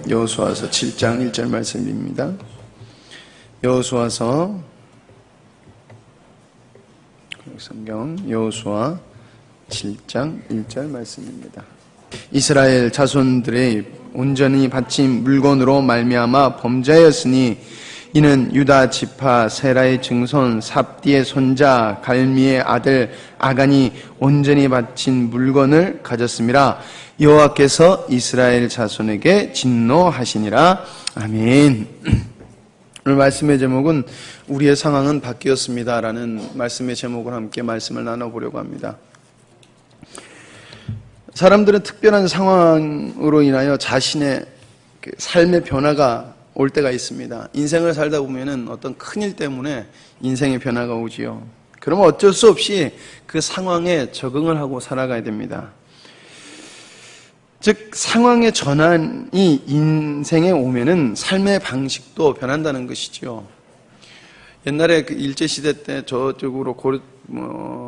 여호수아서 7장 1절 말씀입니다. 여호수아서 성경 여호수아 7장 1절 말씀입니다. 이스라엘 자손들의 온전히 바친 물건으로 말미암아 범죄하였으니 이는 유다 지파 세라의 증손 삽디의 손자 갈미의 아들 아간이 온전히 바친 물건을 가졌음이라. 여호와께서 이스라엘 자손에게 진노하시니라. 아멘. 오늘 말씀의 제목은 우리의 상황은 바뀌었습니다 라는 말씀의 제목을 함께 말씀을 나눠보려고 합니다. 사람들은 특별한 상황으로 인하여 자신의 삶의 변화가 올 때가 있습니다. 인생을 살다 보면은 어떤 큰일 때문에 인생의 변화가 오지요. 그러면 어쩔 수 없이 그 상황에 적응을 하고 살아가야 됩니다. 즉 상황의 전환이 인생에 오면은 삶의 방식도 변한다는 것이죠. 옛날에 그 일제시대 때 저쪽으로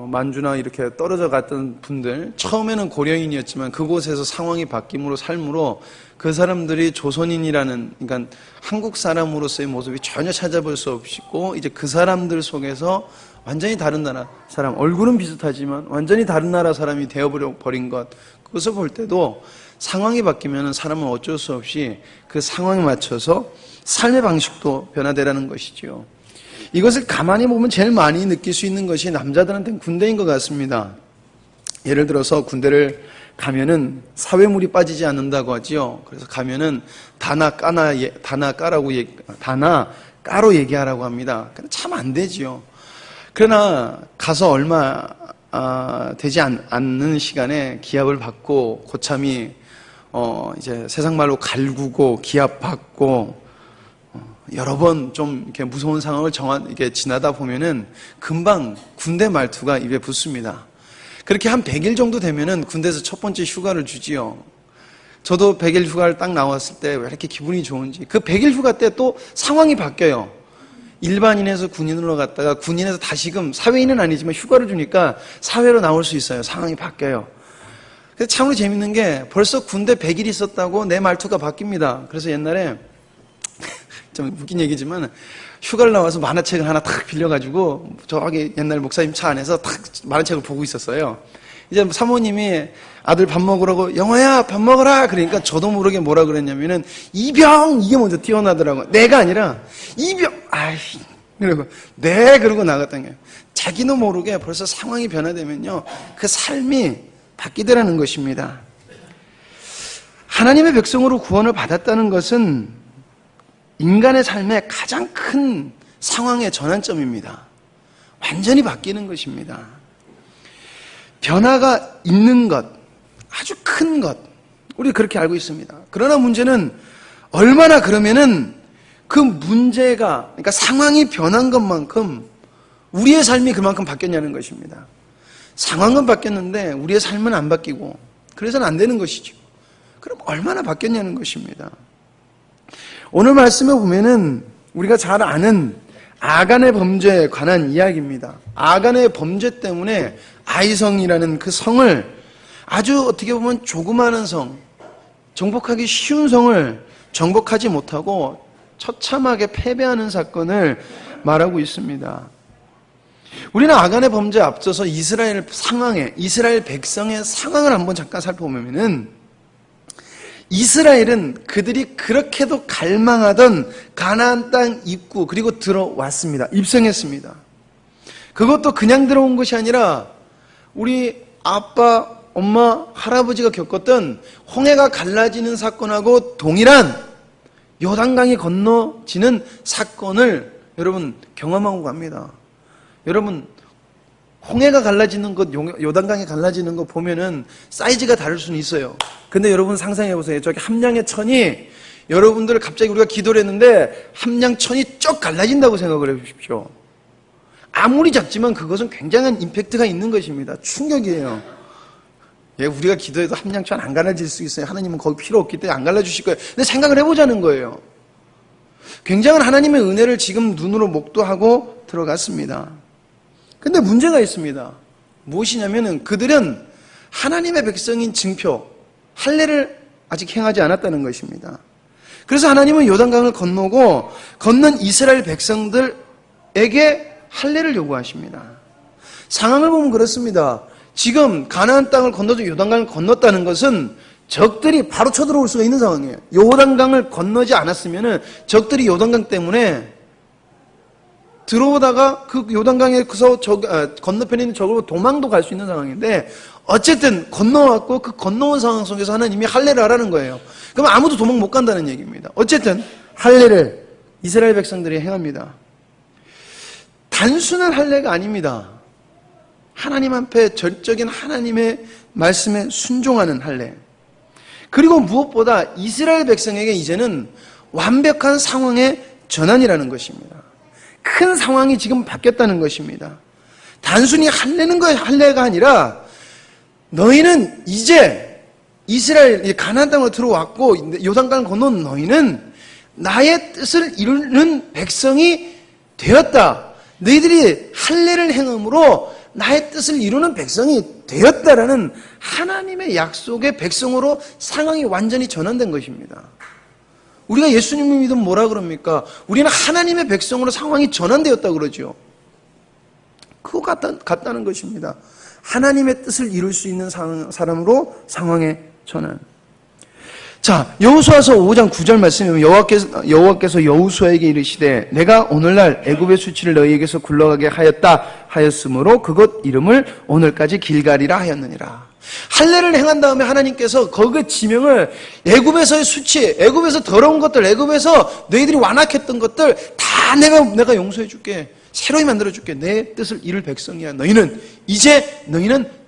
만주나 이렇게 떨어져 갔던 분들, 처음에는 고려인이었지만 그곳에서 상황이 바뀜으로 삶으로 그 사람들이 조선인이라는, 그러니까 한국 사람으로서의 모습이 전혀 찾아볼 수 없고, 이제 그 사람들 속에서 완전히 다른 나라 사람, 얼굴은 비슷하지만 완전히 다른 나라 사람이 되어버린 것, 그것을 볼 때도 상황이 바뀌면 사람은 어쩔 수 없이 그 상황에 맞춰서 삶의 방식도 변화되라는 것이죠. 이것을 가만히 보면 제일 많이 느낄 수 있는 것이 남자들한테는 군대인 것 같습니다. 예를 들어서 군대를 가면은 사회물이 빠지지 않는다고 하지요. 그래서 가면은 다나 까로 얘기하라고 합니다. 참 안 되지요. 그러나 가서 얼마 되지 않는 시간에 기합을 받고 고참이 이제 세상 말로 갈구고 기합 받고 여러 번 좀 이렇게 무서운 상황을 이렇게 지나다 보면은 금방 군대 말투가 입에 붙습니다. 그렇게 한 100일 정도 되면은 군대에서 첫 번째 휴가를 주지요. 저도 100일 휴가를 딱 나왔을 때 왜 이렇게 기분이 좋은지. 그 100일 휴가 때 또 상황이 바뀌어요. 일반인에서 군인으로 갔다가 군인에서 다시금 사회인은 아니지만 휴가를 주니까 사회로 나올 수 있어요. 상황이 바뀌어요. 그래서 참으로 재밌는 게 벌써 군대 100일 있었다고 내 말투가 바뀝니다. 그래서 옛날에 좀 웃긴 얘기지만 휴가를 나와서 만화책을 하나 탁 빌려가지고 저기 옛날 목사님 차 안에서 탁 만화책을 보고 있었어요. 이제 사모님이 아들 밥 먹으라고 영화야 밥 먹어라 그러니까 저도 모르게 뭐라 그랬냐면은 이병 이게 먼저 튀어나더라고요. 내가 아니라 이병 그리고 네 그러고 나갔던 거예요. 자기도 모르게 벌써 상황이 변화되면요 그 삶이 바뀌더라는 것입니다. 하나님의 백성으로 구원을 받았다는 것은 인간의 삶의 가장 큰 상황의 전환점입니다. 완전히 바뀌는 것입니다. 변화가 있는 것, 아주 큰 것, 우리 그렇게 알고 있습니다. 그러나 문제는 얼마나 그러면은 그 문제가, 그러니까 상황이 변한 것만큼 우리의 삶이 그만큼 바뀌었냐는 것입니다. 상황은 바뀌었는데 우리의 삶은 안 바뀌고 그래서는 안 되는 것이죠. 그럼 얼마나 바뀌었냐는 것입니다. 오늘 말씀에 보면은 우리가 잘 아는 아간의 범죄에 관한 이야기입니다. 아간의 범죄 때문에 아이성이라는 그 성을 아주 어떻게 보면 조그마한 성, 정복하기 쉬운 성을 정복하지 못하고 처참하게 패배하는 사건을 말하고 있습니다. 우리는 아간의 범죄에 앞서서 이스라엘 백성의 상황을 한번 잠깐 살펴보면은 이스라엘은 그들이 그렇게도 갈망하던 가나안 땅 입구 그리고 들어왔습니다. 입성했습니다. 그것도 그냥 들어온 것이 아니라 우리 아빠, 엄마, 할아버지가 겪었던 홍해가 갈라지는 사건하고 동일한 요단강이 건너지는 사건을 여러분 경험하고 갑니다. 여러분 홍해가 갈라지는 것, 요단강이 갈라지는 거 보면은 사이즈가 다를 수는 있어요. 근데 여러분 상상해보세요. 저기 함량의 천이 여러분들 갑자기 우리가 기도를 했는데 함량천이 쭉 갈라진다고 생각을 해보십시오. 아무리 작지만 그것은 굉장한 임팩트가 있는 것입니다. 충격이에요. 예, 우리가 기도해도 함량천 안 갈라질 수 있어요. 하나님은 거기 필요 없기 때문에 안 갈라주실 거예요. 근데 생각을 해보자는 거예요. 굉장한 하나님의 은혜를 지금 눈으로 목도하고 들어갔습니다. 근데 문제가 있습니다. 무엇이냐면은 그들은 하나님의 백성인 증표, 할례를 아직 행하지 않았다는 것입니다. 그래서 하나님은 요단강을 건너고 건넌 이스라엘 백성들에게 할례를 요구하십니다. 상황을 보면 그렇습니다. 지금 가나안 땅을 건너서 요단강을 건넜다는 것은 적들이 바로 쳐들어올 수가 있는 상황이에요. 요단강을 건너지 않았으면 적들이 요단강 때문에 들어오다가 그 요단강에서 건너편에 있는 적으로 도망도 갈 수 있는 상황인데 어쨌든 건너왔고 그 건너온 상황 속에서 하나님이 할례를 하라는 거예요. 그럼 아무도 도망 못 간다는 얘기입니다. 어쨌든 할례를 이스라엘 백성들이 행합니다. 단순한 할례가 아닙니다. 하나님 앞에 절적인 하나님의 말씀에 순종하는 할례. 그리고 무엇보다 이스라엘 백성에게 이제는 완벽한 상황의 전환이라는 것입니다. 큰 상황이 지금 바뀌었다는 것입니다. 단순히 할례가 아니라 너희는 이제 이스라엘 가나안 땅으로 들어왔고 요단강을 건넌 너희는 나의 뜻을 이루는 백성이 되었다. 너희들이 할례를 행함으로 나의 뜻을 이루는 백성이 되었다라는 하나님의 약속의 백성으로 상황이 완전히 전환된 것입니다. 우리가 예수님을 믿으면 뭐라 그럽니까? 우리는 하나님의 백성으로 상황이 전환되었다고 그러죠. 그거 같다는 것입니다. 하나님의 뜻을 이룰 수 있는 사람으로 상황의 전환. 자, 여호수아서 5장 9절 말씀이면 여호와께서 여호수아에게 이르시되 내가 오늘날 애굽의 수치를 너희에게서 굴러가게 하였으므로 그곳 이름을 오늘까지 길갈이라 하였느니라. 할례를 행한 다음에 하나님께서 거기에 지명을 애굽에서의 수치, 애굽에서 더러운 것들, 애굽에서 너희들이 완악했던 것들 다 내가 용서해 줄게. 새로이 만들어 줄게. 내 뜻을 이룰 백성이야. 너희는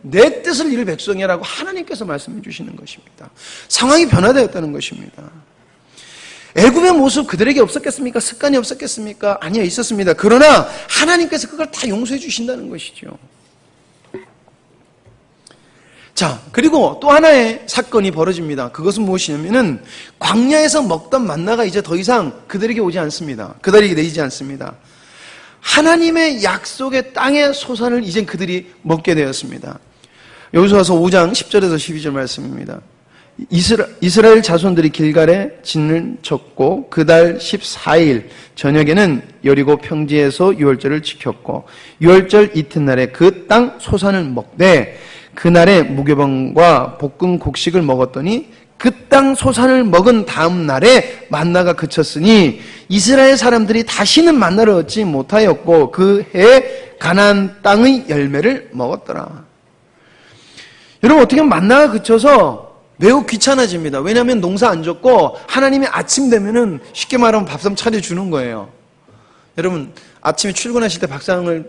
내 뜻을 이룰 백성이라고 하나님께서 말씀해 주시는 것입니다. 상황이 변화되었다는 것입니다. 애굽의 모습 그들에게 없었겠습니까? 습관이 없었겠습니까? 아니요, 있었습니다. 그러나 하나님께서 그걸 다 용서해 주신다는 것이죠. 자, 그리고 또 하나의 사건이 벌어집니다. 그것은 무엇이냐면은 광야에서 먹던 만나가 이제 더 이상 그들에게 오지 않습니다. 그들에게 내리지 않습니다. 하나님의 약속의 땅의 소산을 이젠 그들이 먹게 되었습니다. 여호수아서 5장 10절에서 12절 말씀입니다. 이스라엘 자손들이 길갈에 진을 쳤고 그달 14일 저녁에는 여리고 평지에서 유월절을 지켰고 유월절 이튿날에 그 땅 소산을 먹되 그날에 무교병과 볶은 곡식을 먹었더니 그 땅 소산을 먹은 다음 날에 만나가 그쳤으니 이스라엘 사람들이 다시는 만나를 얻지 못하였고 그 해에 가나안 땅의 열매를 먹었더라. 여러분, 어떻게 보면 만나가 그쳐서 매우 귀찮아집니다. 왜냐하면 농사 안 졌고 하나님이 아침 되면은 쉽게 말하면 밥상 차려주는 거예요. 여러분, 아침에 출근하실 때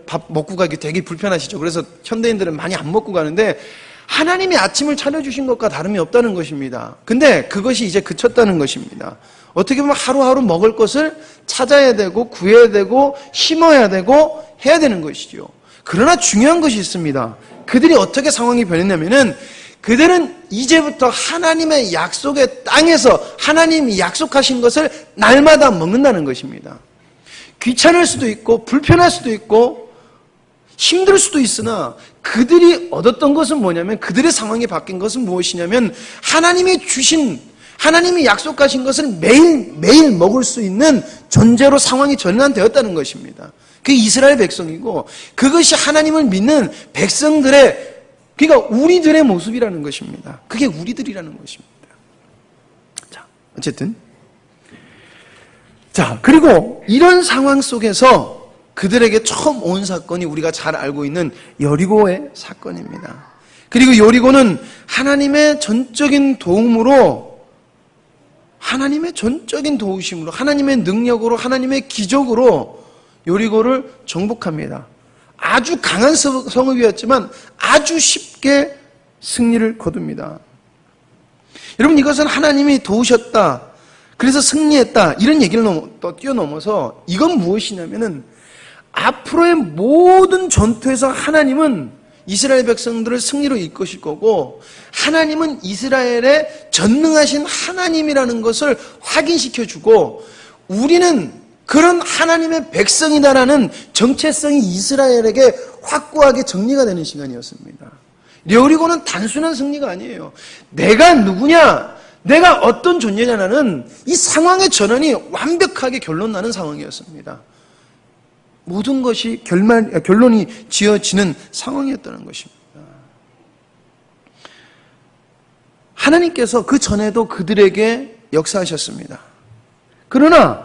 밥 먹고 가기 되게 불편하시죠. 그래서 현대인들은 많이 안 먹고 가는데 하나님이 아침을 차려주신 것과 다름이 없다는 것입니다. 근데 그것이 이제 그쳤다는 것입니다. 어떻게 보면 하루하루 먹을 것을 찾아야 되고 구해야 되고 심어야 되고 해야 되는 것이죠. 그러나 중요한 것이 있습니다. 그들이 어떻게 상황이 변했냐면은 그들은 이제부터 하나님의 약속의 땅에서 하나님이 약속하신 것을 날마다 먹는다는 것입니다. 귀찮을 수도 있고 불편할 수도 있고 힘들 수도 있으나 그들이 얻었던 것은 뭐냐면, 그들의 상황이 바뀐 것은 무엇이냐면 하나님이 약속하신 것을 매일 먹을 수 있는 존재로 상황이 전환되었다는 것입니다. 그게 이스라엘 백성이고 그것이 하나님을 믿는 백성들의, 그러니까 우리들의 모습이라는 것입니다. 그게 우리들이라는 것입니다. 자, 어쨌든 그리고 이런 상황 속에서 그들에게 처음 온 사건이 우리가 잘 알고 있는 여리고의 사건입니다. 그리고 여리고는 하나님의 전적인 도움으로, 하나님의 전적인 도우심으로, 하나님의 능력으로, 하나님의 기적으로 여리고를 정복합니다. 아주 강한 성읍이었지만 아주 쉽게 승리를 거둡니다. 여러분, 이것은 하나님이 도우셨다, 그래서 승리했다, 이런 얘기를 또 뛰어넘어서 이건 무엇이냐면은 앞으로의 모든 전투에서 하나님은 이스라엘 백성들을 승리로 이끄실 거고, 하나님은 이스라엘의 전능하신 하나님이라는 것을 확인시켜주고, 우리는 그런 하나님의 백성이다라는 정체성이 이스라엘에게 확고하게 정리가 되는 시간이었습니다. 여리고는 단순한 승리가 아니에요. 내가 누구냐? 내가 어떤 존재냐는 이 상황의 전환이 완벽하게 결론나는 상황이었습니다. 모든 것이 결론이 지어지는 상황이었다는 것입니다. 하나님께서 그 전에도 그들에게 역사하셨습니다. 그러나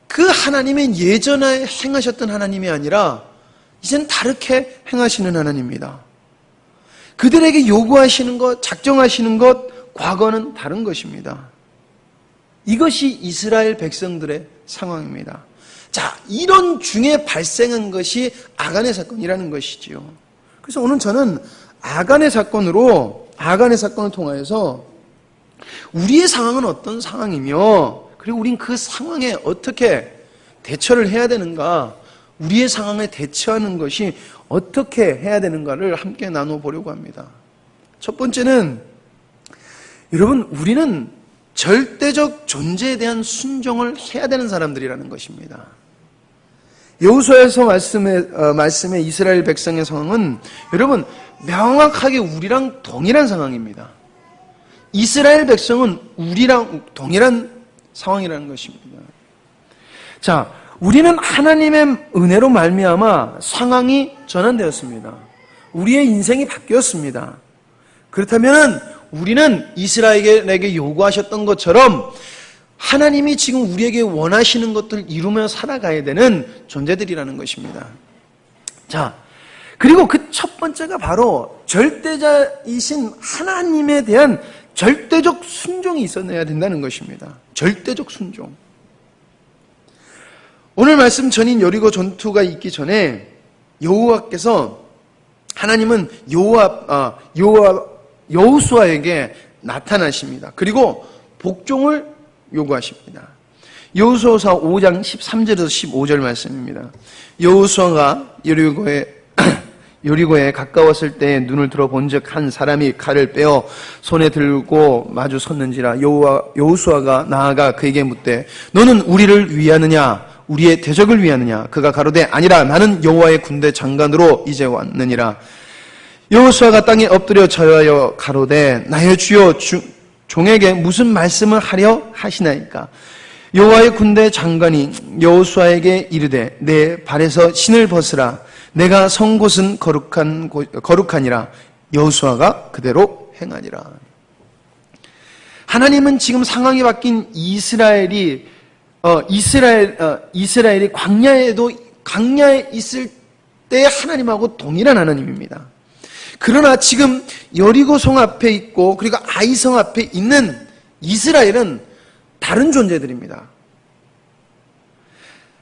그 하나님은 예전에 행하셨던 하나님이 아니라 이제는 다르게 행하시는 하나님입니다. 그들에게 요구하시는 것, 작정하시는 것, 과거는 다른 것입니다. 이것이 이스라엘 백성들의 상황입니다. 자, 이런 중에 발생한 것이 아간의 사건이라는 것이지요. 그래서 오늘 저는 아간의 사건을 통하여서 우리의 상황은 어떤 상황이며, 그리고 우린 그 상황에 어떻게 대처를 해야 되는가, 우리의 상황에 대처하는 것이 어떻게 해야 되는가를 함께 나눠보려고 합니다. 첫 번째는, 여러분, 우리는 절대적 존재에 대한 순종을 해야 되는 사람들이라는 것입니다. 여호수아에서 말씀의 이스라엘 백성의 상황은 여러분 명확하게 우리랑 동일한 상황입니다. 이스라엘 백성은 우리랑 동일한 상황이라는 것입니다. 자, 우리는 하나님의 은혜로 말미암아 상황이 전환되었습니다. 우리의 인생이 바뀌었습니다. 그렇다면 우리는 이스라엘에게 요구하셨던 것처럼 하나님이 지금 우리에게 원하시는 것들을 이루며 살아가야 되는 존재들이라는 것입니다. 자, 그리고 그 첫 번째가 바로 절대자이신 하나님에 대한 절대적 순종이 있어야 된다는 것입니다. 절대적 순종. 오늘 말씀 전인 여리고 전투가 있기 전에 여호와께서, 하나님은 여호수아에게 나타나십니다. 그리고 복종을 요구하십니다. 여호수아 5장 13절에서 15절 말씀입니다. 여호수아가 여리고에 가까웠을 때 눈을 들어본즉 한 사람이 칼을 빼어 손에 들고 마주 섰는지라. 여호수아가 나아가 그에게 묻되 너는 우리를 위하느냐 우리의 대적을 위하느냐. 그가 가로되 아니라 나는 여호와의 군대 장관으로 이제 왔느니라. 여호수아가 땅에 엎드려 절하여 가로되 나의 주여 종에게 무슨 말씀을 하려 하시나이까. 여호와의 군대 장관이 여호수아에게 이르되 내 발에서 신을 벗으라. 내가 선 곳은 거룩하니라. 여호수아가 그대로 행하니라. 하나님은 지금 상황이 바뀐 이스라엘이 광야에 있을 때 하나님하고 동일한 하나님입니다. 그러나 지금 여리고성 앞에 있고 그리고 아이성 앞에 있는 이스라엘은 다른 존재들입니다.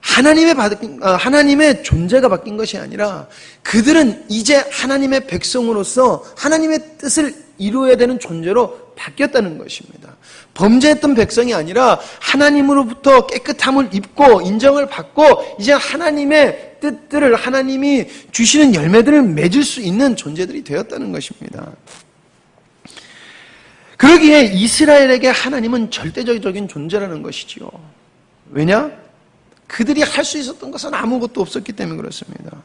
하나님의 존재가 바뀐 것이 아니라 그들은 이제 하나님의 백성으로서 하나님의 뜻을 이루어야 되는 존재로 바뀌었다는 것입니다. 범죄했던 백성이 아니라 하나님으로부터 깨끗함을 입고 인정을 받고 이제 하나님의 뜻들을, 하나님이 주시는 열매들을 맺을 수 있는 존재들이 되었다는 것입니다. 그러기에 이스라엘에게 하나님은 절대적인 존재라는 것이지요. 왜냐? 그들이 할 수 있었던 것은 아무것도 없었기 때문에 그렇습니다.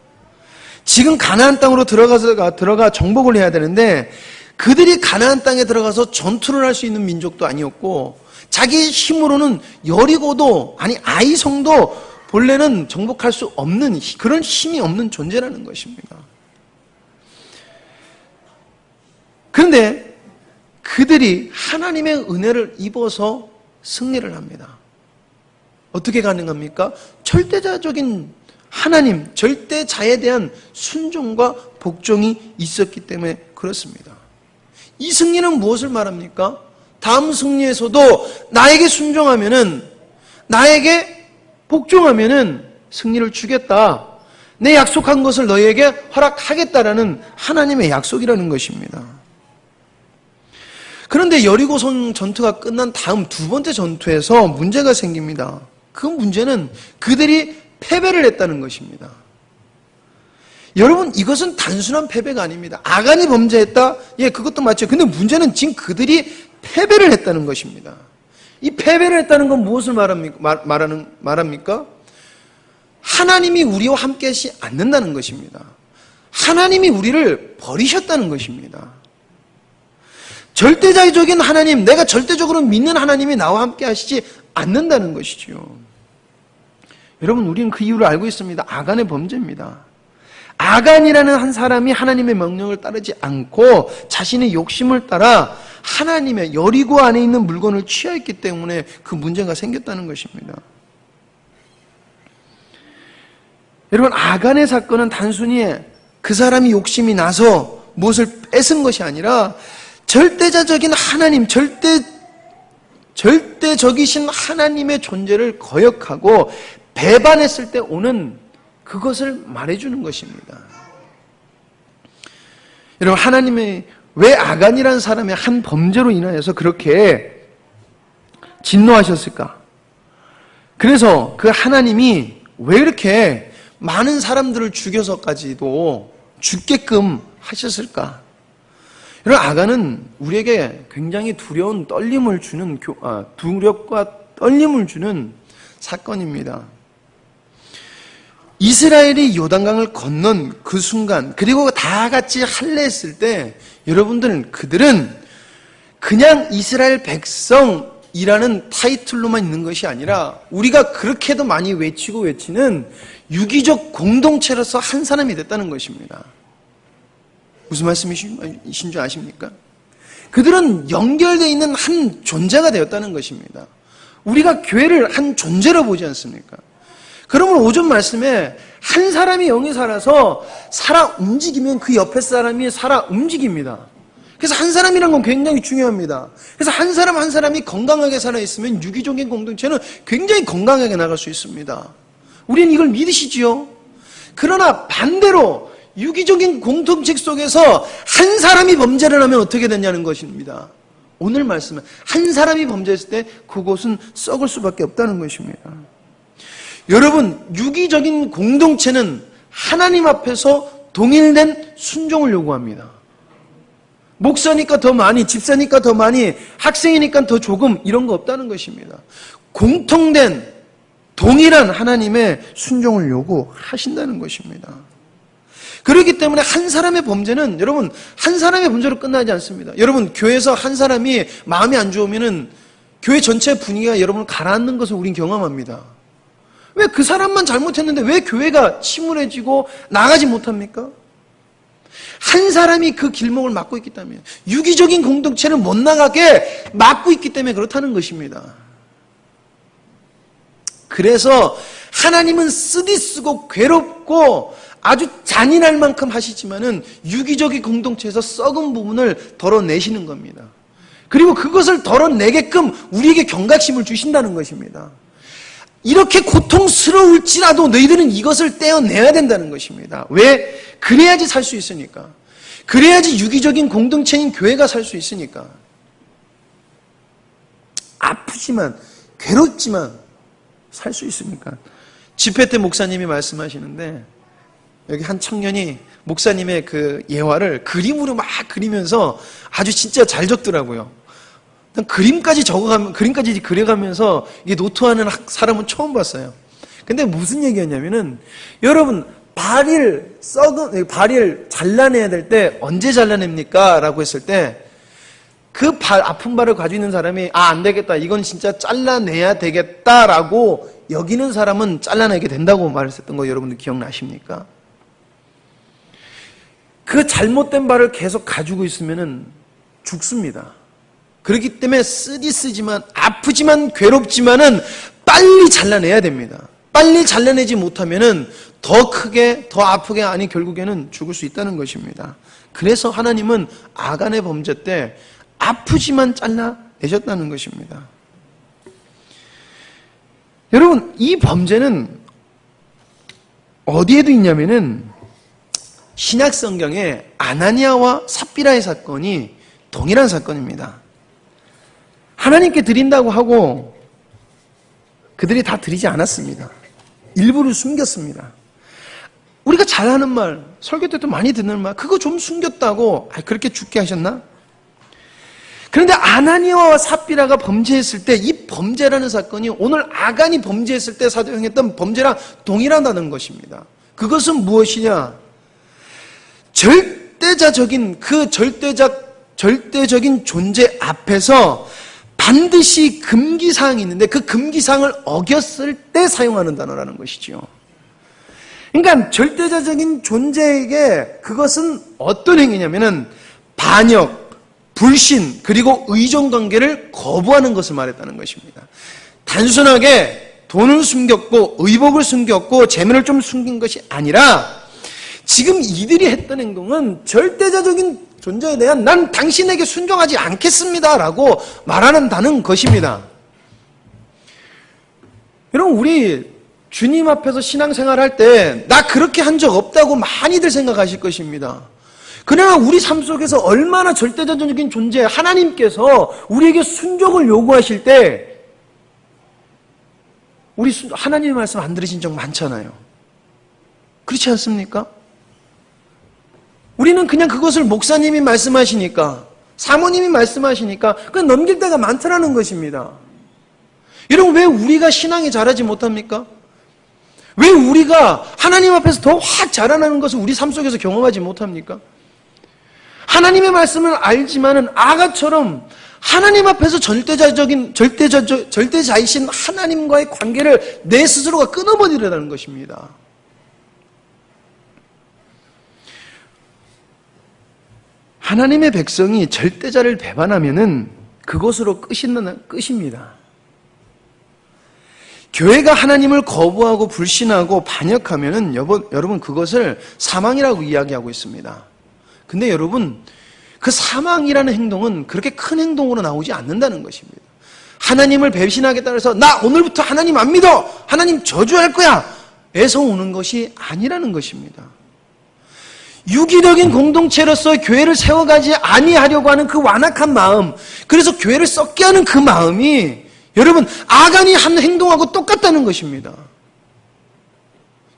지금 가나안 땅으로 들어가 정복을 해야 되는데 그들이 가나안 땅에 들어가서 전투를 할 수 있는 민족도 아니었고 자기 힘으로는 여리고도 아이성도 본래는 정복할 수 없는 그런 힘이 없는 존재라는 것입니다. 그런데 그들이 하나님의 은혜를 입어서 승리를 합니다. 어떻게 가능합니까? 절대자적인 하나님, 절대자에 대한 순종과 복종이 있었기 때문에 그렇습니다. 이 승리는 무엇을 말합니까? 다음 승리에서도 나에게 순종하면은, 나에게 복종하면은 승리를 주겠다. 내 약속한 것을 너희에게 허락하겠다라는 하나님의 약속이라는 것입니다. 그런데 여리고성 전투가 끝난 다음 두 번째 전투에서 문제가 생깁니다. 그 문제는 그들이 패배를 했다는 것입니다. 여러분, 이것은 단순한 패배가 아닙니다. 아간이 범죄했다? 예, 그것도 맞죠. 근데 문제는 지금 그들이 패배를 했다는 것입니다. 이 패배를 했다는 건 무엇을 말합니까? 하나님이 우리와 함께 하지 않는다는 것입니다. 하나님이 우리를 버리셨다는 것입니다. 절대자적인 하나님, 내가 절대적으로 믿는 하나님이 나와 함께 하시지 않는다는 것이지요. 여러분, 우리는 그 이유를 알고 있습니다. 아간의 범죄입니다. 아간이라는 한 사람이 하나님의 명령을 따르지 않고 자신의 욕심을 따라 하나님의 여리고 안에 있는 물건을 취하였기 때문에 그 문제가 생겼다는 것입니다. 여러분, 아간의 사건은 단순히 그 사람이 욕심이 나서 무엇을 뺏은 것이 아니라 절대자적인 하나님, 절대적이신 하나님의 존재를 거역하고 배반했을 때 오는 그것을 말해주는 것입니다. 여러분, 하나님의 왜 아간이라는 사람의 한 범죄로 인하여서 그렇게 진노하셨을까? 그래서 그 하나님이 왜 이렇게 많은 사람들을 죽여서까지도 죽게끔 하셨을까? 여러분, 아간은 우리에게 굉장히 두려운 떨림을 주는, 두렵과 떨림을 주는 사건입니다. 이스라엘이 요단강을 건넌 그 순간, 그리고 다 같이 할례했을 때, 그들은 그냥 이스라엘 백성이라는 타이틀로만 있는 것이 아니라 우리가 그렇게도 많이 외치는 유기적 공동체로서 한 사람이 됐다는 것입니다. 무슨 말씀이신 줄 아십니까? 그들은 연결되어 있는 한 존재가 되었다는 것입니다. 우리가 교회를 한 존재로 보지 않습니까? 그러면 오전 말씀에 한 사람이 영이 살아서 살아 움직이면 그 옆에 사람이 살아 움직입니다. 그래서 한 사람이란 건 굉장히 중요합니다. 그래서 한 사람이 건강하게 살아있으면 유기적인 공동체는 굉장히 건강하게 나갈 수 있습니다. 우리는 이걸 믿으시지요? 그러나 반대로 유기적인 공동체 속에서 한 사람이 범죄를 하면 어떻게 되냐는 것입니다. 오늘 말씀은 한 사람이 범죄했을 때 그곳은 썩을 수밖에 없다는 것입니다. 여러분, 유기적인 공동체는 하나님 앞에서 동일된 순종을 요구합니다. 목사니까 더 많이, 집사니까 더 많이, 학생이니까 더 조금, 이런 거 없다는 것입니다. 공통된 동일한 하나님의 순종을 요구하신다는 것입니다. 그렇기 때문에 한 사람의 범죄는, 여러분, 한 사람의 범죄로 끝나지 않습니다. 여러분, 교회에서 한 사람이 마음이 안 좋으면은 교회 전체 분위기가 여러분을 가라앉는 것을 우린 경험합니다. 왜 그 사람만 잘못했는데 왜 교회가 침울해지고 나가지 못합니까? 한 사람이 그 길목을 막고 있기 때문에, 유기적인 공동체는 못 나가게 막고 있기 때문에 그렇다는 것입니다. 그래서 하나님은 쓰디쓰고 괴롭고 아주 잔인할 만큼 하시지만은 유기적인 공동체에서 썩은 부분을 덜어내시는 겁니다. 그리고 그것을 덜어내게끔 우리에게 경각심을 주신다는 것입니다. 이렇게 고통스러울지라도 너희들은 이것을 떼어내야 된다는 것입니다. 왜? 그래야지 살 수 있으니까. 그래야지 유기적인 공동체인 교회가 살 수 있으니까. 아프지만, 괴롭지만 살 수 있으니까. 집회 때 목사님이 말씀하시는데, 여기 한 청년이 목사님의 그 예화를 그림으로 막 그리면서 아주 진짜 잘 적더라고요. 그림까지 그려가면서 이게 노트하는 사람은 처음 봤어요. 근데 무슨 얘기였냐면은, 여러분, 발을 잘라내야 될 때 언제 잘라냅니까? 라고 했을 때, 그 아픈 발을 가지고 있는 사람이, 안 되겠다. 이건 진짜 잘라내야 되겠다라고 여기는 사람은 잘라내게 된다고 말했었던 거 여러분들 기억나십니까? 그 잘못된 발을 계속 가지고 있으면은 죽습니다. 그렇기 때문에 쓰지만 아프지만 괴롭지만은 빨리 잘라내야 됩니다. 빨리 잘라내지 못하면은 더 크게 더 아프게, 아니 결국에는 죽을 수 있다는 것입니다. 그래서 하나님은 아간의 범죄 때 아프지만 잘라내셨다는 것입니다. 여러분, 이 범죄는 어디에도 있냐면은 신약 성경에 아나니아와 삽비라의 사건이 동일한 사건입니다. 하나님께 드린다고 하고 그들이 다 드리지 않았습니다. 일부를 숨겼습니다. 우리가 잘하는 말, 설교 때도 많이 듣는 말, 그거 좀 숨겼다고 그렇게 죽게 하셨나? 그런데 아나니아와 삽비라가 범죄했을 때 이 범죄라는 사건이 오늘 아간이 범죄했을 때 사용했던 범죄랑 동일하다는 것입니다. 그것은 무엇이냐? 절대자적인 그 절대적 절대적인 존재 앞에서 반드시 금기사항이 있는데 그 금기사항을 어겼을 때 사용하는 단어라는 것이지요. 그러니까 절대적인 존재에게 그것은 어떤 행위냐면은 반역, 불신, 그리고 의존관계를 거부하는 것을 말했다는 것입니다. 단순하게 돈을 숨겼고 의복을 숨겼고 재물을 좀 숨긴 것이 아니라 지금 이들이 했던 행동은 절대적인 존재에 대한 난 당신에게 순종하지 않겠습니다 라고 말하는다는 것입니다. 여러분, 우리 주님 앞에서 신앙생활 할 때 나 그렇게 한 적 없다고 많이들 생각하실 것입니다. 그러나 우리 삶 속에서 얼마나 절대적인 존재 하나님께서 우리에게 순종을 요구하실 때 우리 하나님의 말씀 안 들으신 적 많잖아요. 그렇지 않습니까? 우리는 그냥 그것을 목사님이 말씀하시니까, 사모님이 말씀하시니까 그냥 넘길 때가 많더라는 것입니다. 여러분, 왜 우리가 신앙이 자라지 못합니까? 왜 우리가 하나님 앞에서 더 확 자라나는 것을 우리 삶 속에서 경험하지 못합니까? 하나님의 말씀을 알지만은 아가처럼 하나님 앞에서 절대자이신 하나님과의 관계를 내 스스로가 끊어버리려는 것입니다. 하나님의 백성이 절대자를 배반하면은 그것으로 끝입니다. 교회가 하나님을 거부하고 불신하고 반역하면은 여러분 그것을 사망이라고 이야기하고 있습니다. 근데 여러분, 그 사망이라는 행동은 그렇게 큰 행동으로 나오지 않는다는 것입니다. 하나님을 배신하겠다 해서 나 오늘부터 하나님 안 믿어! 하나님 저주할 거야! 에서 오는 것이 아니라는 것입니다. 유기적인 공동체로서 교회를 세워가지 아니하려고 하는 그 완악한 마음, 그래서 교회를 썩게 하는 그 마음이 여러분 아간이 한 행동하고 똑같다는 것입니다.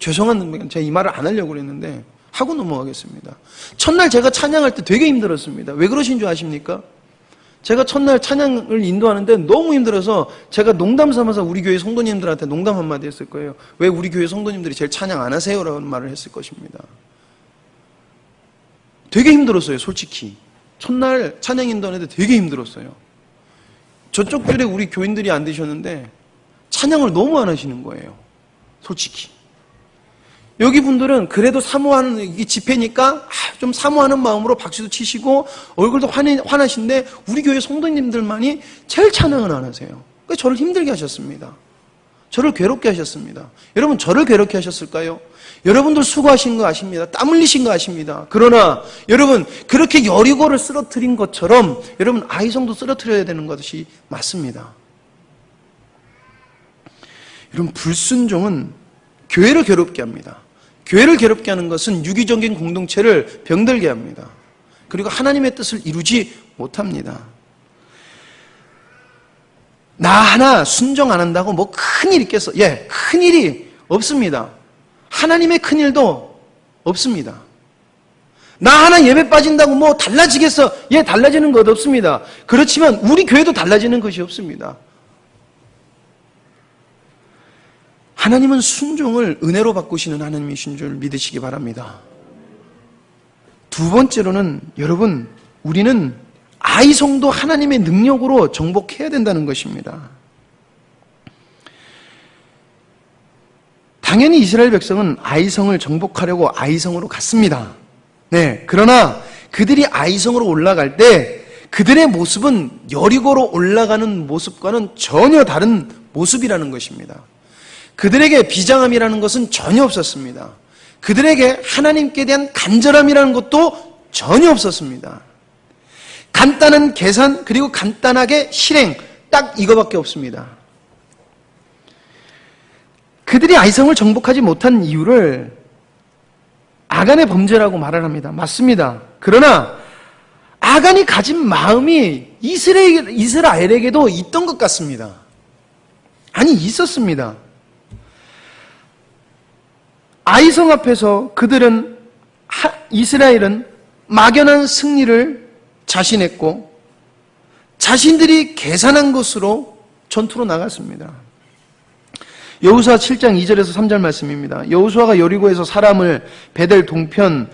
죄송한, 제가 이 말을 안 하려고 그랬는데 하고 넘어가겠습니다. 첫날 제가 찬양할 때 되게 힘들었습니다. 왜 그러신 줄 아십니까? 제가 첫날 찬양을 인도하는데 너무 힘들어서 제가 농담 삼아서 우리 교회 성도님들한테 농담 한마디 했을 거예요. 왜 우리 교회 성도님들이 제일 찬양 안 하세요? 라는 말을 했을 것입니다. 되게 힘들었어요, 솔직히. 첫날 찬양 인도하는데 되게 힘들었어요. 저쪽 줄에 우리 교인들이 안 되셨는데 찬양을 너무 안 하시는 거예요, 솔직히. 여기 분들은 그래도 사모하는, 이게 집회니까 좀 사모하는 마음으로 박수도 치시고 얼굴도 환하신데 우리 교회 성도님들만이 제일 찬양을 안 하세요. 그러니까 저를 힘들게 하셨습니다. 저를 괴롭게 하셨습니다. 여러분, 저를 괴롭게 하셨을까요? 여러분들 수고하신 거 아십니다. 땀 흘리신 거 아십니다. 그러나 여러분, 그렇게 여리고를 쓰러뜨린 것처럼 여러분 아이성도 쓰러뜨려야 되는 것이 맞습니다. 여러분, 불순종은 교회를 괴롭게 합니다. 교회를 괴롭게 하는 것은 유기적인 공동체를 병들게 합니다. 그리고 하나님의 뜻을 이루지 못합니다. 나 하나 순종 안 한다고 뭐 큰일 있겠어? 큰일이 없습니다. 하나님의 큰일도 없습니다. 나 하나 예배 빠진다고 뭐 달라지겠어? 달라지는 것 없습니다. 그렇지만 우리 교회도 달라지는 것이 없습니다. 하나님은 순종을 은혜로 바꾸시는 하나님이신 줄 믿으시기 바랍니다. 두 번째로는 여러분, 우리는 아이성도 하나님의 능력으로 정복해야 된다는 것입니다. 당연히 이스라엘 백성은 아이성을 정복하려고 아이성으로 갔습니다. 그러나 그들이 아이성으로 올라갈 때 그들의 모습은 여리고로 올라가는 모습과는 전혀 다른 모습이라는 것입니다. 그들에게 비장함이라는 것은 전혀 없었습니다. 그들에게 하나님께 대한 간절함이라는 것도 전혀 없었습니다. 간단한 계산, 그리고 간단하게 실행, 딱 이거밖에 없습니다. 그들이 아이성을 정복하지 못한 이유를 아간의 범죄라고 말을 합니다. 맞습니다. 그러나 아간이 가진 마음이 이스라엘에게도 있던 것 같습니다. 아니, 있었습니다. 아이성 앞에서 이스라엘은 막연한 승리를 자신했고 자신들이 계산한 것으로 전투로 나갔습니다. 여호수아 7장 2절에서 3절 말씀입니다. 여호수아가 여리고에서 사람을 베델 동편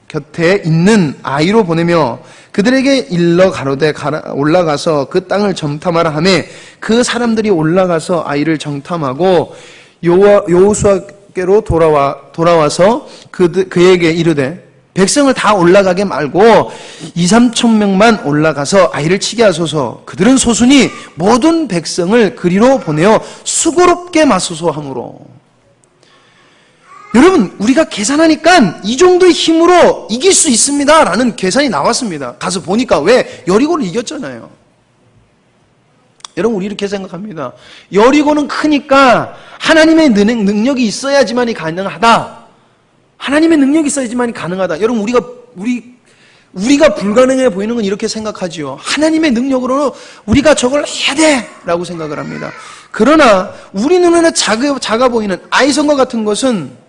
곁에 있는 아이로 보내며 그들에게 일러 가로되 올라가서 그 땅을 정탐하라 하며 그 사람들이 올라가서 아이를 정탐하고 여호수아께로 돌아와서 그에게 이르되 백성을 다 올라가게 말고 2-3천 명만 올라가서 아이를 치게 하소서. 그들은 소순이 모든 백성을 그리로 보내어 수고롭게 맞소서 하므로. 여러분, 우리가 계산하니까 이 정도의 힘으로 이길 수 있습니다 라는 계산이 나왔습니다. 가서 보니까 왜? 여리고를 이겼잖아요. 여러분, 우리 이렇게 생각합니다. 여리고는 크니까 하나님의 능력이 있어야지만이 가능하다. 하나님의 능력이 있어야지만이 가능하다. 여러분, 우리가 불가능해 보이는 건 이렇게 생각하지요. 하나님의 능력으로 우리가 저걸 해야 돼 라고 생각을 합니다. 그러나 우리 눈에는 작아 보이는 아이성과 같은 것은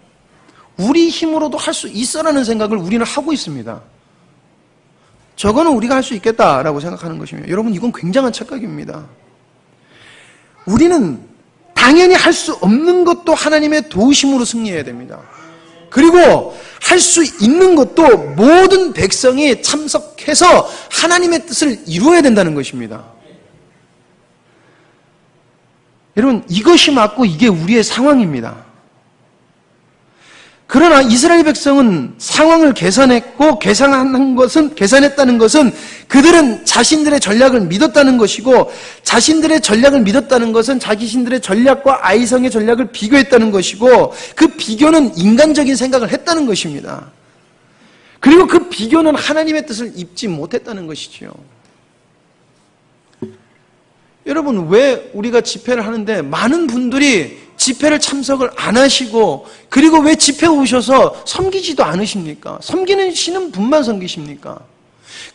우리 힘으로도 할 수 있어라는 생각을 우리는 하고 있습니다. 저거는 우리가 할 수 있겠다라고 생각하는 것입니다. 여러분, 이건 굉장한 착각입니다. 우리는 당연히 할 수 없는 것도 하나님의 도우심으로 승리해야 됩니다. 그리고 할 수 있는 것도 모든 백성이 참석해서 하나님의 뜻을 이루어야 된다는 것입니다. 여러분, 이것이 맞고 이게 우리의 상황입니다. 그러나 이스라엘 백성은 상황을 계산했다는 것은 그들은 자신들의 전략을 믿었다는 것이고, 자신들의 전략을 믿었다는 것은 자신들의 전략과 아이성의 전략을 비교했다는 것이고, 그 비교는 인간적인 생각을 했다는 것입니다. 그리고 그 비교는 하나님의 뜻을 입지 못했다는 것이지요. 여러분, 왜 우리가 집회를 하는데 많은 분들이 집회를 참석을 안 하시고, 그리고 왜 집회 오셔서 섬기지도 않으십니까? 섬기시는 분만 섬기십니까?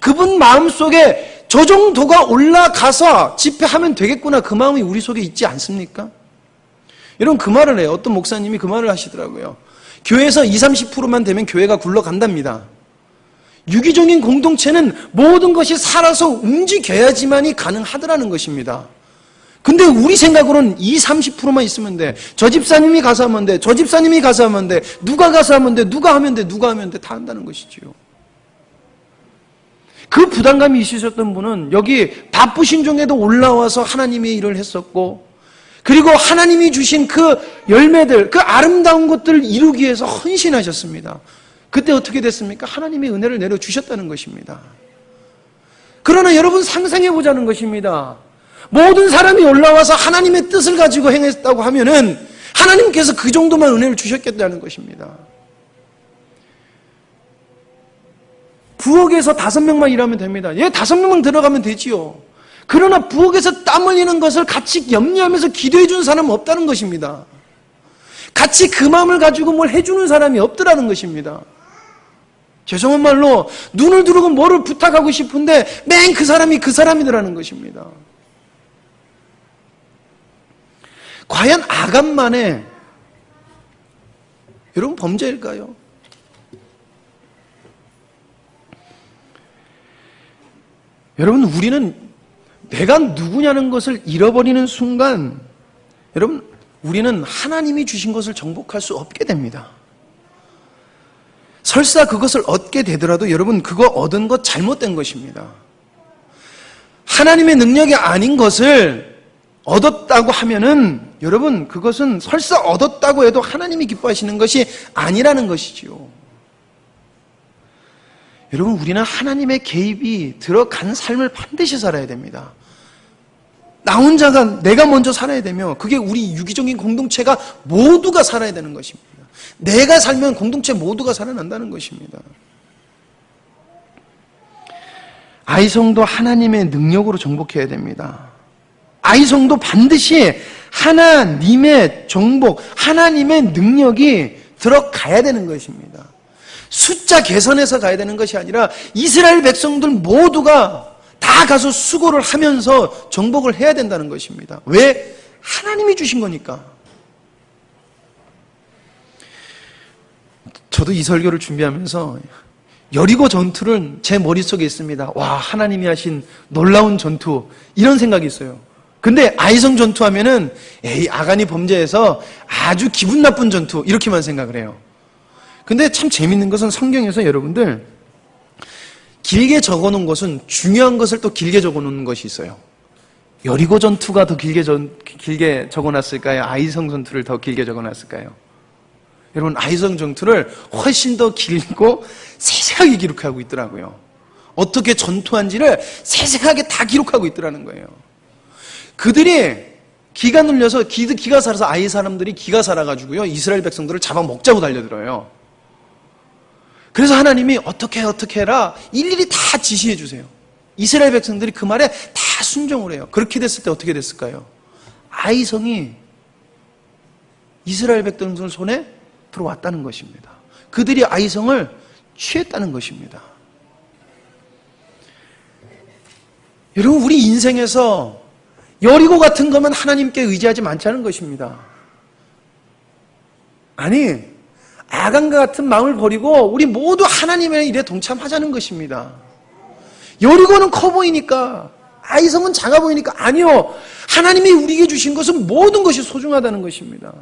그분 마음속에 저 정도가 올라가서 집회하면 되겠구나, 그 마음이 우리 속에 있지 않습니까? 여러분, 그 말을 해요. 어떤 목사님이 그 말을 하시더라고요. 교회에서 20-30%만 되면 교회가 굴러간답니다. 유기적인 공동체는 모든 것이 살아서 움직여야지만이 가능하더라는 것입니다. 근데 우리 생각으로는 20-30%만 있으면 돼. 저 집사님이 가서 하면 돼. 저 집사님이 가서 하면 돼. 누가 가서 하면 돼. 누가 하면 돼. 누가 하면 돼. 다 한다는 것이지요. 그 부담감이 있으셨던 분은 여기 바쁘신 중에도 올라와서 하나님의 일을 했었고, 그리고 하나님이 주신 그 열매들, 그 아름다운 것들을 이루기 위해서 헌신하셨습니다. 그때 어떻게 됐습니까? 하나님의 은혜를 내려주셨다는 것입니다. 그러나 여러분, 상상해 보자는 것입니다. 모든 사람이 올라와서 하나님의 뜻을 가지고 행했다고 하면은 하나님께서 그 정도만 은혜를 주셨겠다는 것입니다. 부엌에서 5명만 일하면 됩니다. 5명만 들어가면 되지요. 그러나 부엌에서 땀 흘리는 것을 같이 염려하면서 기도해 주는 사람은 없다는 것입니다. 같이 그 마음을 가지고 뭘 해주는 사람이 없더라는 것입니다. 죄송한 말로 눈을 두르고 뭐를 부탁하고 싶은데 맨 그 사람이더라는 것입니다. 과연 아간만에 여러분 범죄일까요? 여러분, 우리는 내가 누구냐는 것을 잃어버리는 순간, 여러분, 우리는 하나님이 주신 것을 정복할 수 없게 됩니다. 설사 그것을 얻게 되더라도 여러분, 그거 얻은 것 잘못된 것입니다. 하나님의 능력이 아닌 것을 얻었다고 하면은 여러분, 그것은 설사 얻었다고 해도 하나님이 기뻐하시는 것이 아니라는 것이지요. 여러분, 우리는 하나님의 개입이 들어간 삶을 반드시 살아야 됩니다. 나 혼자가 내가 먼저 살아야 되며, 그게 우리 유기적인 공동체가 모두가 살아야 되는 것입니다. 내가 살면 공동체 모두가 살아난다는 것입니다. 아이성도 하나님의 능력으로 정복해야 됩니다. 아이성도 반드시 하나님의 정복, 하나님의 능력이 들어가야 되는 것입니다. 숫자 계산해서 가야 되는 것이 아니라 이스라엘 백성들 모두가 다 가서 수고를 하면서 정복을 해야 된다는 것입니다. 왜? 하나님이 주신 거니까. 저도 이 설교를 준비하면서 여리고 전투는 제 머릿속에 있습니다. 와, 하나님이 하신 놀라운 전투, 이런 생각이 있어요. 근데 아이성 전투하면은 아간이 범죄해서 아주 기분 나쁜 전투, 이렇게만 생각을 해요. 근데 참 재밌는 것은 성경에서 여러분들 길게 적어놓은 것은 중요한 것을 또 길게 적어놓는 것이 있어요. 여리고 전투가 더 길게 적어놨을까요? 아이성 전투를 더 길게 적어놨을까요? 여러분, 아이성 전투를 훨씬 더 길고 세세하게 기록하고 있더라고요. 어떻게 전투한지를 세세하게 다 기록하고 있더라는 거예요. 그들이 기가 눌려서 기가 살아서 아이 사람들이 기가 살아가지고요 이스라엘 백성들을 잡아먹자고 달려들어요. 그래서 하나님이 어떻게 해라 일일이 다 지시해 주세요. 이스라엘 백성들이 그 말에 다 순종을 해요. 그렇게 됐을 때 어떻게 됐을까요? 아이성이 이스라엘 백성들 손에 들어왔다는 것입니다. 그들이 아이성을 취했다는 것입니다. 여러분, 우리 인생에서 여리고 같은 거면 하나님께 의지하지 않자는 것입니다. 아니, 아간과 같은 마음을 버리고 우리 모두 하나님의 일에 동참하자는 것입니다. 여리고는 커 보이니까, 아이성은 작아 보이니까, 아니요, 하나님이 우리에게 주신 것은 모든 것이 소중하다는 것입니다.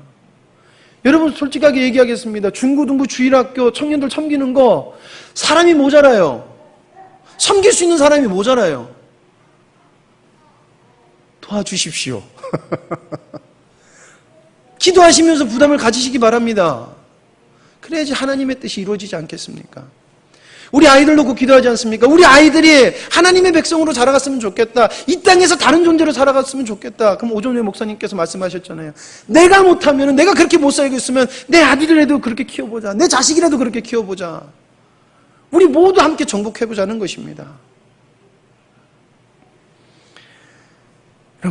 여러분, 솔직하게 얘기하겠습니다. 중고등부 주일학교 청년들 섬기는 거 사람이 모자라요. 섬길 수 있는 사람이 모자라요. 도와주십시오. 기도하시면서 부담을 가지시기 바랍니다. 그래야지 하나님의 뜻이 이루어지지 않겠습니까? 우리 아이들 놓고 기도하지 않습니까? 우리 아이들이 하나님의 백성으로 자라갔으면 좋겠다. 이 땅에서 다른 존재로 살아갔으면 좋겠다. 그럼 오전에 목사님께서 말씀하셨잖아요. 내가 못하면, 내가 그렇게 못 살고 있으면 내 아들이라도 그렇게 키워보자. 내 자식이라도 그렇게 키워보자. 우리 모두 함께 정복해보자는 것입니다.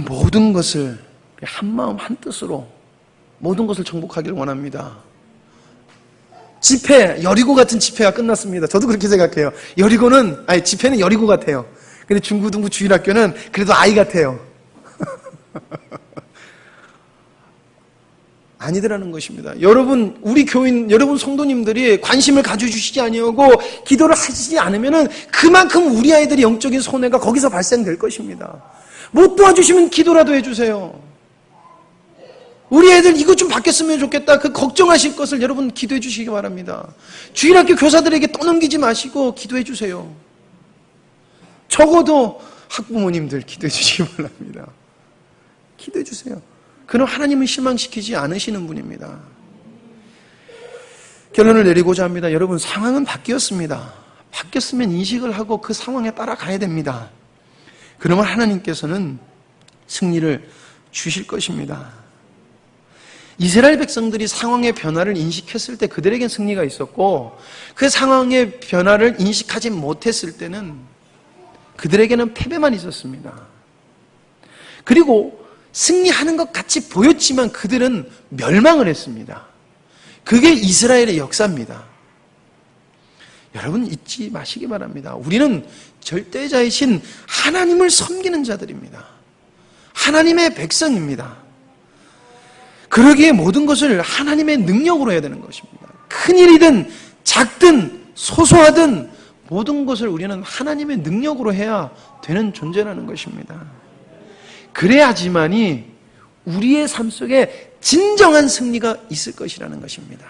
모든 것을 한마음 한뜻으로 모든 것을 정복하기를 원합니다. 집회, 여리고 같은 집회가 끝났습니다. 저도 그렇게 생각해요. 집회는 여리고 같아요. 근데 중고등부 주일학교는 그래도 아이 같아요. 아니더라는 것입니다. 여러분, 우리 교인, 여러분 성도님들이 관심을 가져주시지 아니하고 기도를 하시지 않으면은 그만큼 우리 아이들의 영적인 손해가 거기서 발생될 것입니다. 못 도와주시면 기도라도 해주세요. 우리 애들 이것 좀 바뀌었으면 좋겠다. 그 걱정하실 것을 여러분 기도해 주시기 바랍니다. 주일학교 교사들에게 떠넘기지 마시고 기도해 주세요. 적어도 학부모님들 기도해 주시기 바랍니다. 기도해 주세요. 그럼 하나님은 실망시키지 않으시는 분입니다. 결론을 내리고자 합니다. 여러분, 상황은 바뀌었습니다. 바뀌었으면 인식을 하고 그 상황에 따라가야 됩니다. 그러면 하나님께서는 승리를 주실 것입니다. 이스라엘 백성들이 상황의 변화를 인식했을 때 그들에겐 승리가 있었고, 그 상황의 변화를 인식하지 못했을 때는 그들에게는 패배만 있었습니다. 그리고 승리하는 것 같이 보였지만 그들은 멸망을 했습니다. 그게 이스라엘의 역사입니다. 여러분, 잊지 마시기 바랍니다. 우리는 절대자이신 하나님을 섬기는 자들입니다. 하나님의 백성입니다. 그러기에 모든 것을 하나님의 능력으로 해야 되는 것입니다. 큰일이든 작든 소소하든 모든 것을 우리는 하나님의 능력으로 해야 되는 존재라는 것입니다. 그래야지만이 우리의 삶 속에 진정한 승리가 있을 것이라는 것입니다.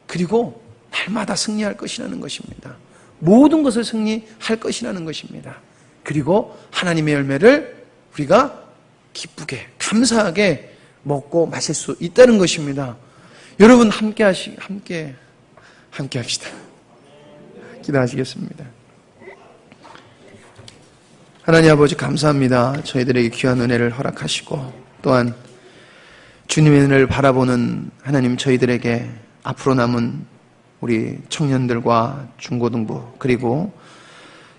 그리고 날마다 승리할 것이라는 것입니다. 모든 것을 승리할 것이라는 것입니다. 그리고 하나님의 열매를 우리가 기쁘게 감사하게 먹고 마실 수 있다는 것입니다. 여러분, 함께 합시다. 기도하시겠습니다. 하나님 아버지, 감사합니다. 저희들에게 귀한 은혜를 허락하시고 또한 주님의 은혜를 바라보는 하나님, 저희들에게 앞으로 남은 우리 청년들과 중고등부 그리고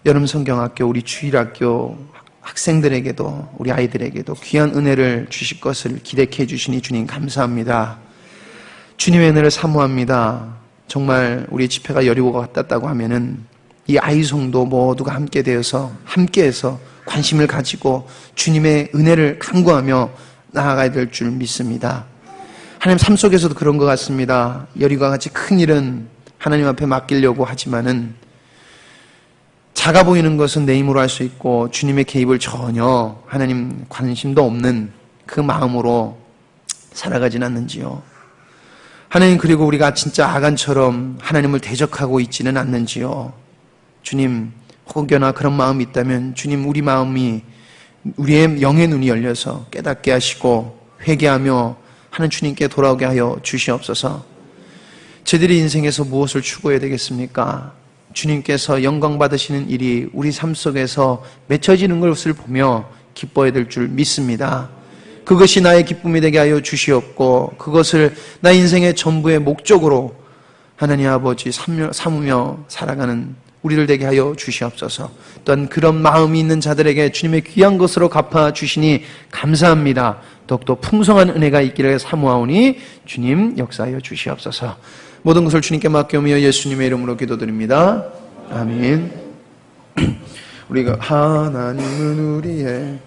여름성경학교, 우리 주일학교 학생들에게도 우리 아이들에게도 귀한 은혜를 주실 것을 기대케 해주시니 주님 감사합니다. 주님의 은혜를 사모합니다. 정말 우리 집회가 여리고가 같았다고 하면은 이 아이송도 모두가 함께해서 관심을 가지고 주님의 은혜를 간구하며 나아가야 될 줄 믿습니다. 하나님, 삶 속에서도 그런 것 같습니다. 여리고와 같이 큰 일은 하나님 앞에 맡기려고 하지만은 작아 보이는 것은 내 힘으로 할 수 있고 주님의 개입을 전혀 하나님 관심도 없는 그 마음으로 살아가진 않는지요. 하나님, 그리고 우리가 진짜 아간처럼 하나님을 대적하고 있지는 않는지요? 주님, 혹여나 그런 마음이 있다면 주님, 우리 마음이, 우리의 영의 눈이 열려서 깨닫게 하시고 회개하며 하는 주님께 돌아오게 하여 주시옵소서. 저희들이 인생에서 무엇을 추구해야 되겠습니까? 주님께서 영광 받으시는 일이 우리 삶 속에서 맺혀지는 것을 보며 기뻐해야 될 줄 믿습니다. 그것이 나의 기쁨이 되게 하여 주시옵고 그것을 나의 인생의 전부의 목적으로 하나님 아버지 삼으며 살아가는 우리를 되게 하여 주시옵소서. 또한 그런 마음이 있는 자들에게 주님의 귀한 것으로 갚아주시니 감사합니다. 더욱더 풍성한 은혜가 있기를 사모하오니 주님 역사하여 주시옵소서. 모든 것을 주님께 맡겨오며 예수님의 이름으로 기도드립니다. 아멘. 우리가 하나님은 우리의